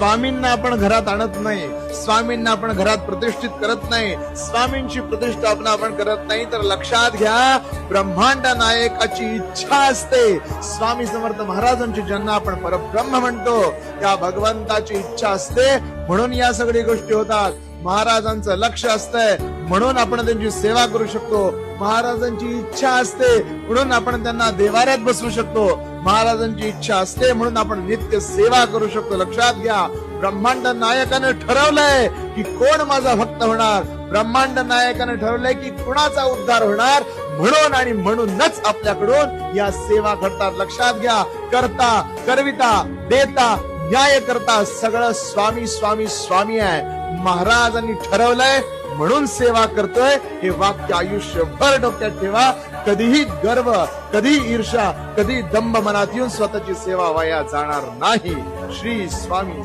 स्वामींना आपण घरात आणत नाही, स्वामींना आपण घरात प्रतिष्ठित करत नाही, स्वामींची प्रतिष्ठापना आपण करत नाही, तर लक्षात घ्या ब्रह्मांड नायकाची इच्छा असते. स्वामी समर्थ महाराजांची ज्यांना आपण परब्रह्म म्हणतो त्या भगवंताची इच्छा असते, म्हणून या सगळ्या गोष्टी होतात. महाराजांचं लक्ष असतंय म्हणून आपण त्यांची सेवा करू शकतो. महाराजांची इच्छा असते म्हणून आपण त्यांना देवाऱ्यात बसवू शकतो. महाराजांची इच्छा असते म्हणून आपण नित्य सेवा करू शकतो. लक्षात घ्या ब्रह्मांड नायकाने ठरवलंय की कोण माझा भक्त होणार, ब्रह्मांड नायकाने ठरवलंय की कुणाचा उद्धार होणार, म्हणून आणि म्हणूनच आपल्याकडून या सेवा घडतात. लक्षात घ्या करता करविता देता न्याय करता सगळं स्वामी स्वामी स्वामी आहे. महाराजांनी ठरवलंय म्हणून सेवा करतोय, हे वाक्य आयुष्यभर डोक्यात ठेवा. कधीही गर्व, कधी ईर्ष्या, कधी दंभ मनात येऊन स्वतःची सेवा वाया जाणार नाही. श्री स्वामी